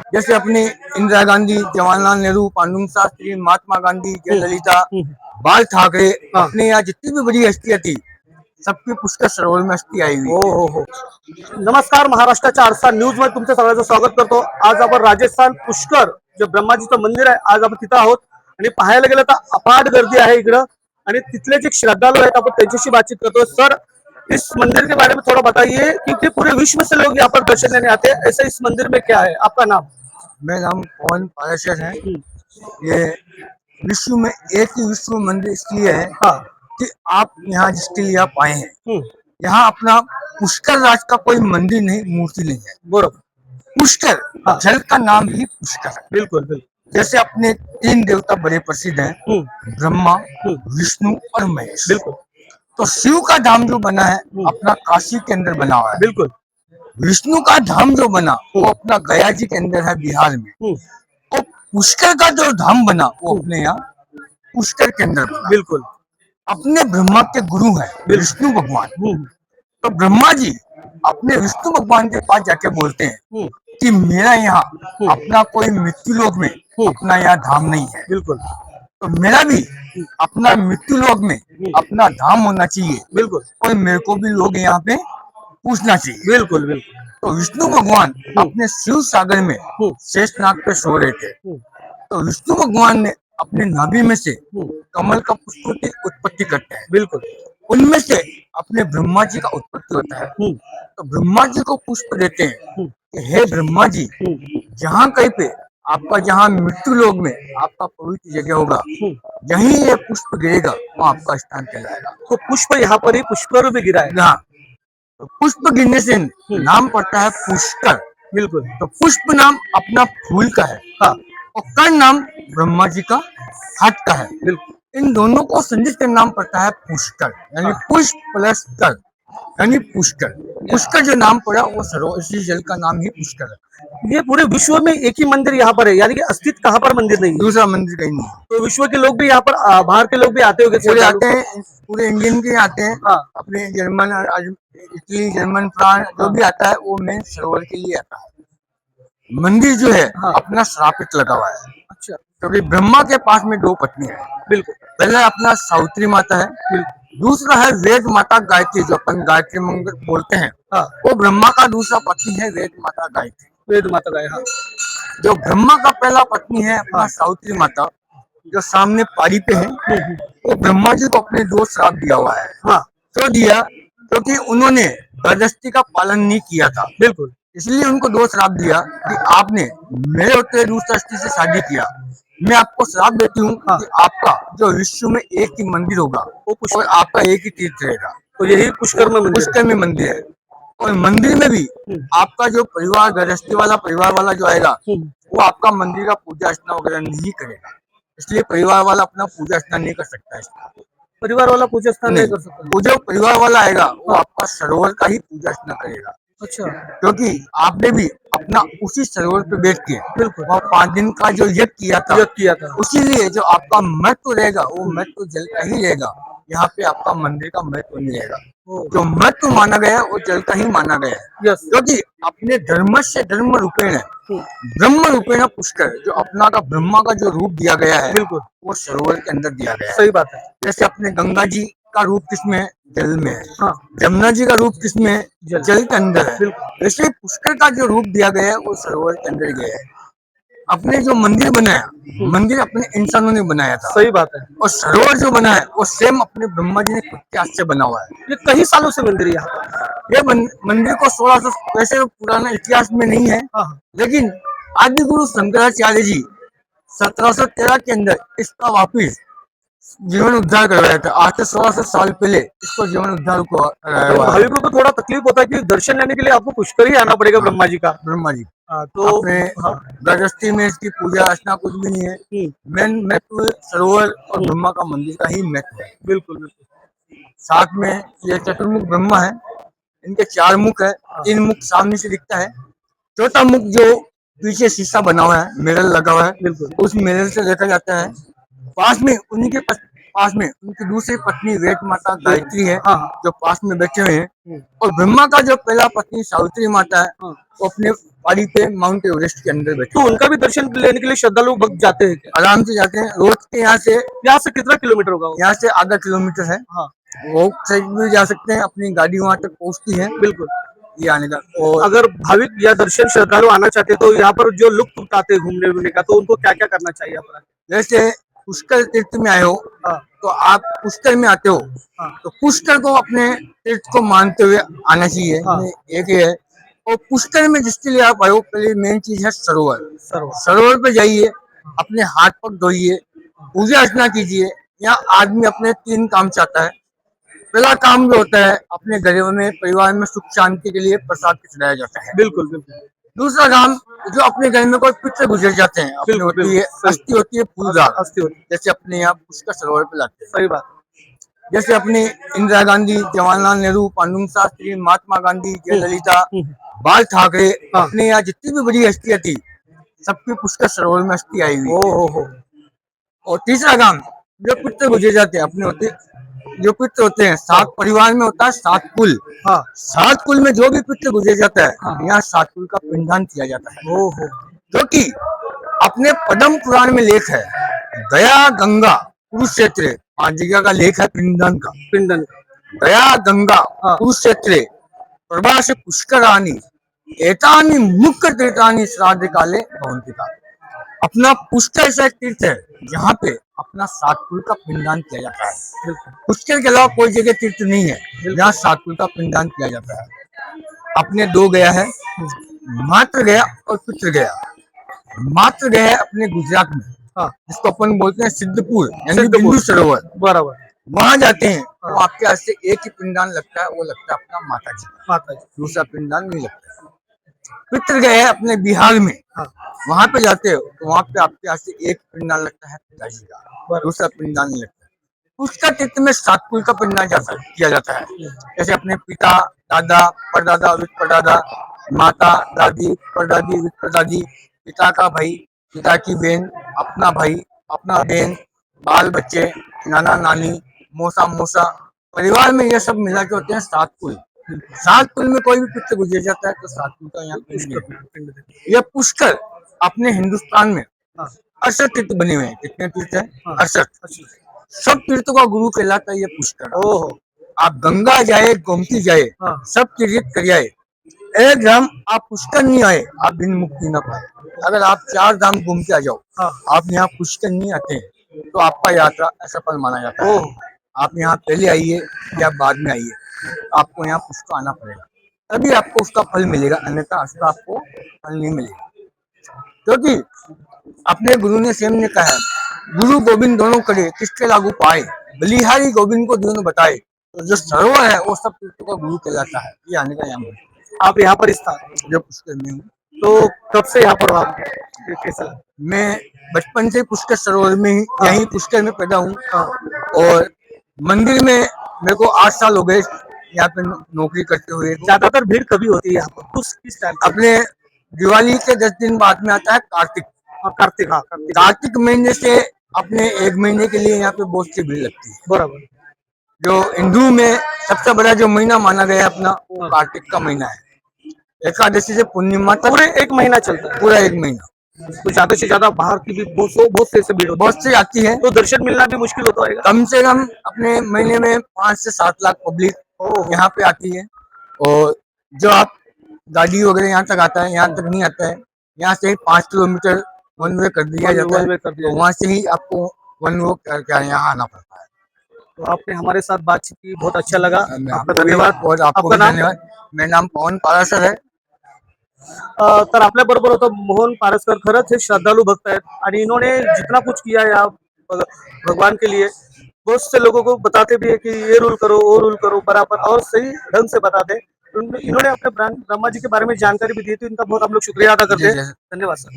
जैसे अपने इंदिरा गांधी, जवाहरलाल नेहरू, पांडुरंग शास्त्री, महात्मा गांधी, जयललिता, बाल ठाकरे, अपने यहाँ जितनी भी बड़ी हस्तियां थी सबकी पुष्कर सरोवर में अस्थि आई हुई हो है। हो हो नमस्कार, महाराष्ट्राच्या आरसा न्यूज मध्ये तुमचं सगळ्यांचं स्वागत करतो। आज आपण राजस्थान पुष्कर जे ब्रह्माजीचं मंदिर आहे आज आपण तिथं आहोत आणि पाहायला गेलं तर अफाट गर्दी आहे इकडं आणि तिथले जे श्रद्धालू आहेत आपण त्यांच्याशी बातचीत करतो। सर, इस मंदिर के बारे में थोड़ा बताइए क्योंकि पूरे विश्व से लोग यहाँ पर दर्शन लेने आते हैं, ऐसे इस मंदिर में क्या है? आपका नाम? मेरा नाम पवन पाराशर है। ये विश्व में एक ही विश्व मंदिर इसलिए है हाँ। कि आप यहाँ जिसके लिए आप आए हैं, हम्म, यहाँ अपना पुष्कर राज का कोई मंदिर नहीं, मूर्ति नहीं है। बरोबर। पुष्कर, हाँ। जल का नाम ही पुष्कर है। बिल्कुल बिल्कुल। जैसे अपने तीन देवता बड़े प्रसिद्ध हैं, ब्रह्मा, विष्णु और महेश। बिल्कुल तो शिव का धाम जो बना है अपना काशी के अंदर बना हुआ है। बिल्कुल। विष्णु का धाम जो बना वो अपना गया जी के अंदर है, बिहार में। और पुष्कर का जो धाम बना वो अपने यहाँ पुष्कर के अंदर बना। बिल्कुल। अपने ब्रह्मा के गुरु है विष्णु भगवान। तो ब्रह्मा जी अपने विष्णु भगवान के पास जाके बोलते हैं कि मेरा यहाँ अपना कोई मृत्यु लोक में अपना यहाँ धाम नहीं है। बिल्कुल तो मेरा भी अपना मृत्यु लोक में अपना धाम होना चाहिए। बिल्कुल और मेरे को भी लोग यहाँ पे पूछना चाहिए। बिल्कुल बिल्कुल। तो विष्णु भगवान अपने शिव सागर में शेषनाग पे सो रहे थे। तो विष्णु भगवान ने अपने नाभि में से कमल का पुष्प की उत्पत्ति करते हैं। बिल्कुल। उनमें से अपने ब्रह्मा जी का उत्पत्ति होता है। तो ब्रह्मा जी को पुष्प देते हैं कि हे ब्रह्मा जी, जहाँ कहीं पे आपका जहाँ मृत्यु लोक में आपका पवित्र जगह होगा, यहीं ये पुष्प गिरेगा वहाँ आपका स्थान कहलाएगा। तो पुष्प यहाँ पर ही पुष्कर में गिरा है। हाँ, तो पुष्प गिरने से नाम पड़ता है पुष्कर। बिल्कुल। तो पुष्प नाम अपना फूल का है। हाँ। और कर नाम ब्रह्मा जी का हाथ का है। बिल्कुल। इन दोनों को संयुक्त कर नाम पड़ता है पुष्कर, यानी पुष्प प्लस कर यानी पुष्कर। पुष्कर जो नाम पड़ा वो सरोवर, इसी जल का नाम ही पुष्कर है। ये पूरे विश्व में एक ही मंदिर यहाँ पर है, यानी कि अस्तित्व कहाँ पर मंदिर नहीं है। दूसरा मंदिर कहीं नहीं है। तो विश्व के लोग भी यहाँ पर बाहर के लोग भी आते होंगे। पूरे आते हैं, पूरे इंडियन के आते हैं। हाँ। अपने जर्मन, इटली, जर्मन, फ्रांस जो भी आता है वो मेन सरोवर के लिए आता है। मंदिर जो है अपना श्रापित लगा हुआ है। अच्छा। क्योंकि ब्रह्मा के पास में दो पत्नी है। बिल्कुल। पहला अपना सावित्री माता है, दूसरा है वेद माता गायत्री, जो अपन गायत्री मंत्र बोलते हैं। हाँ। वो ब्रह्मा का दूसरा पत्नी है वेद माता गायत्री। वेद माता गाय। हाँ। जो ब्रह्मा का पहला पत्नी है अपना सावित्री माता, जो सामने पारी पे है, वो ब्रह्मा जी को अपने दो श्राप दिया हुआ है। हाँ। तो दिया क्योंकि उन्होंने गृहस्थी का पालन नहीं किया था। बिल्कुल। इसलिए उनको दो श्राप दिया कि आपने मेरे होते दूसरा स्त्री से शादी किया, मैं आपको श्राप देती हूँ कि आपका जो विश्व में एक ही मंदिर होगा और आपका एक ही तीर्थ रहेगा। तो यही पुष्कर में पुष्कर में मंदिर है। और मंदिर में भी आपका जो परिवार, गृहस्थी वाला परिवार वाला जो आएगा वो आपका मंदिर का पूजा अर्चना वगैरह नहीं करेगा। इसलिए परिवार वाला अपना पूजा अर्चना नहीं कर सकता है। परिवार वाला पूजा स्थान नहीं कर सकता। वो जो परिवार वाला आएगा वो आपका सरोवर का ही पूजा अर्चना करेगा। अच्छा। क्योंकि आपने भी अपना उसी सरोवर पे बैठ के बिल्कुल। वहाँ 5 दिन का जो यज्ञ किया था, उसीलिए जो आपका महत्व रहेगा वो महत्व जल का ही रहेगा। यहाँ पे आपका मंदिर का महत्व नहीं रहेगा। जो महत्व माना गया है वो जल का ही माना गया है। क्योंकि अपने धर्म से धर्म रूपेण ब्रह्म रूपेण पुष्कर, जो अपना का ब्रह्मा का जो रूप दिया गया है, बिल्कुल वो सरोवर के अंदर दिया गया है। सही बात है। जैसे अपने गंगा जी का रूप किसमें है? जल में है। हाँ। जमुना जी का रूप किसमें है? जल के अंदर है। वैसे पुष्कर का जो रूप दिया गया है वो सरोवर के अंदर गया है। अपने जो मंदिर बनाया, मंदिर अपने इंसानों ने बनाया था। सही बात है। और सरोवर जो बना है वो सेम अपने ब्रह्मा जी ने खुद के हाथ से बना हुआ है। ये कई सालों से मंदिर यहाँ। ये मंदिर को 1600 वैसे पुराना इतिहास में नहीं है। हाँ। लेकिन आदि गुरु शंकराचार्य जी 1713 के अंदर इसका वापिस जीवन उद्धार करवाया था। आज से 1600 साल पहले इसको जीवन उद्धार कराया हुआ है। भाविकों को थोड़ा तकलीफ होता है कि दर्शन लेने के लिए आपको पुष्कर ही आना पड़ेगा। ब्रह्मा जी का। ब्रह्मा जी तो गृहस्थी में इसकी पूजा अर्चना कुछ भी नहीं है। मेन महत्व सरोवर और ब्रह्मा का मंदिर का ही महत्व है। बिल्कुल बिल्कुल। साथ में ये चतुर्मुख ब्रह्मा है, इनके 4 मुख है। 3 मुख सामने से दिखता है, चौथा मुख जो पीछे शीशा बना हुआ है, मिरर लगा हुआ है, बिल्कुल उस मिरर से देखा जाता है। पास में उनकी दूसरी पत्नी वेद माता गायत्री है, जो पास में बैठे हुए हैं। और ब्रह्मा का जो पहला पत्नी सावित्री माता है वो अपने पहाड़ी पे माउंट एवरेस्ट के अंदर बैठे तो उनका भी दर्शन लेने के लिए श्रद्धालु भक्त जाते हैं क्या? आराम से जाते हैं। रोज के यहाँ से कितना किलोमीटर होगा वो? यहाँ से आधा किलोमीटर है। हाँ वो से भी जा सकते हैं, अपनी गाड़ी वहां तक पहुंचती है बिल्कुल। ये आने का। और अगर भाविक या दर्शन श्रद्धालु आना चाहते हैं तो यहाँ पर जो लुत्फ उठाते हैं घूमने वूमने का, तो उनको क्या क्या करना चाहिए यहाँ पर? जैसे पुष्कर तीर्थ में आए हो हाँ तो आप पुष्कर में आते हो हाँ तो पुष्कर को अपने तीर्थ को मानते हुए आना चाहिए। हाँ। एक ये है। और पुष्कर में जिसके लिए आप आए हो, पहले मेन चीज है सरोवर। सर सरोवर पे जाइए, अपने हाथ पग धोइए, पूजा अर्चना कीजिए। यहाँ आदमी अपने 3 काम चाहता है। पहला काम जो होता है, अपने घरों में परिवार में सुख शांति के लिए प्रसाद चढ़ाया जाता है। बिल्कुल बिल्कुल दूसरा काम, जो अपने घर में कोई पितृ गुजर जाते हैं, अपनी बिल्कुल, होती है बिल्कुल, अस्थि होती है फूलदार, अस्थि होती है। जैसे अपने यहाँ पुष्कर सरोवर पे लाते हैं। सही बात। जैसे अपने इंदिरा गांधी, जवाहरलाल नेहरू, पांडुरंग शास्त्री, महात्मा गांधी, जयललिता, बाल ठाकरे, हाँ। अपने यहाँ जितनी भी बड़ी हस्तियां थी, सबकी पुष्कर सरोवर में अस्थि आई हुई है। हो। और तीसरा काम, जो पितृ गुजर जाते हैं अपने होते, जो पितृ होते हैं, 7 परिवार में होता है 7 कुल। हाँ 7 कुल में जो भी पितृ गुजर जाता है, हाँ। यहाँ 7 कुल का पिंडदान किया जाता है। हो। क्योंकि अपने पद्म पुराण में लेख है, गया, गंगा, कुरुक्षेत्र, 5 जगह का लेख है पिंडदान का। पिंडन। गया, गंगा, हाँ। कुरुक्षेत्र, प्रभास पुष्कराणि, एतानि मुख्य तीर्थानि श्राद्ध काले भवन्ति का। अपना पुष्कर ऐसा एक तीर्थ है जहाँ पे अपना 7 कुल का पिंडदान किया जाता है। पुष्कर के अलावा कोई जगह तीर्थ नहीं है जहाँ 7 कुल का पिंडदान किया जाता है। अपने 2 गया है, मात्र गया और पितृ गया। मात्र गया है अपने गुजरात में, हाँ जिसको अपन बोलते हैं सिद्धपुर, यानी सिद्धपुर। बिंदु सरोवर। बराबर। वहां जाते हैं तो आपके हाथ से एक ही पिंडदान लगता है, वो लगता है अपना माता जी का। माता जी। दूसरा पिंडदान नहीं लगता है। पितृ गए हैं अपने बिहार में, हाँ वहां पे जाते हो तो वहां पे आपके हाथ से एक पिंडदान लगता है पिताजी का, दूसरा पिंडदान नहीं लगता है। उसका तीर्थ में 7 कुल का पिंडदान किया जाता है। जैसे अपने पिता, दादा, परदादा, विप्रदादा, माता, दादी, परदादी, विप्रदादी, पिता का भाई, पिता की बहन, अपना भाई, अपना बहन, बाल बच्चे, नाना नानी, मौसा मौसा, परिवार में ये सब मिला के होते हैं 7 कुल। 7 कुल में कोई भी पितृ गुजर जाता है तो 7 कुल का यहाँ पिंड है। यह पुष्कर अपने हिंदुस्तान में हाँ 68 तीर्थ बने हुए हैं। कितने तीर्थ है? हाँ। 68। सब तीर्थों का गुरु कहलाता है ये पुष्कर। ओहो। आप गंगा जाए, गोमती जाए, हाँ सब तीर्थ कर आए, एक धाम आप पुष्कर नहीं आए, आप बिन मुक्ति न पाए। अगर आप 4 धाम घूम के आ जाओ, हाँ। आप यहाँ पुष्कर नहीं आते हैं तो आपका यात्रा असफल माना जाता है। आप यहाँ पहले आइए या बाद में आइए, आपको यहाँ पुष्कर आना पड़ेगा, तभी आपको उसका फल मिलेगा, अन्यथा उसका आपको फल नहीं मिलेगा। क्योंकि अपने गुरु ने स्वयं ने कहा है, गुरु गोविंद दोनों करे किसके लागू पाए, बलिहारी गोविंद को दोनों बताए। तो जो सरोवर है वो सब तीर्थों का गुरु कहलाता है। ये आने का यहाँ आप यहाँ पर स्थान जो पुष्कर में हूँ, तो कब से यहाँ पर हो आप? कैसा? मैं बचपन से पुष्कर सरोवर में ही, यहीं पुष्कर में पैदा हूँ। और मंदिर में मेरे को 8 साल हो गए यहाँ पे नौकरी करते हुए। ज्यादातर भीड़ कभी होती है यहाँ पर? किस टाइम? अपने दिवाली के 10 दिन बाद में आता है कार्तिक। कार्तिक। हाँ कार्तिक। कार्तिक महीने से अपने 1 महीने के लिए यहाँ पे बहुत सी भीड़ लगती है। बराबर। जो हिंदू में सबसे बड़ा जो महीना माना गया है अपना, वो कार्तिक का महीना है। एकादशी से पूर्णिमा तक पूरे 1 महीना चलता है। पूरा 1 महीना। तो ज्यादा से ज्यादा बाहर की भी बहुत से भीड़ होती है। बहुत से आती है, तो दर्शन मिलना भी मुश्किल होता है। कम से कम अपने महीने में 5 से 7 लाख पब्लिक यहाँ पे आती है। और जो आप गाड़ी वगैरह यहाँ तक आता है, यहाँ तक नहीं आता है। यहाँ से 5 किलोमीटर वन वे कर दिया जाता है, तो वहाँ से ही आपको वन वे करके यहाँ आना पड़ता है। तो आपने हमारे साथ बातचीत की, बहुत अच्छा लगा। आपका धन्यवाद। और आपको आपका नाम? धन्यवाद। मेरा नाम पवन पारासर है। तर आपल्या बरोबर होतं मोहन पारसकर। खरंच हे श्रद्धालु भक्त आहेत आणि इन्होंने जितना कुछ किया है आप भगवान के लिए, बहुत से लोगों को बताते भी है कि ये रूल करो, वो रूल करो, बराबर और सही ढंग से बताते हैं। इन्होंने अपने ब्रह्मा जी के बारे में जानकारी भी दी, तो इनका बहुत हम लोग शुक्रिया अदा करते हैं। धन्यवाद सर।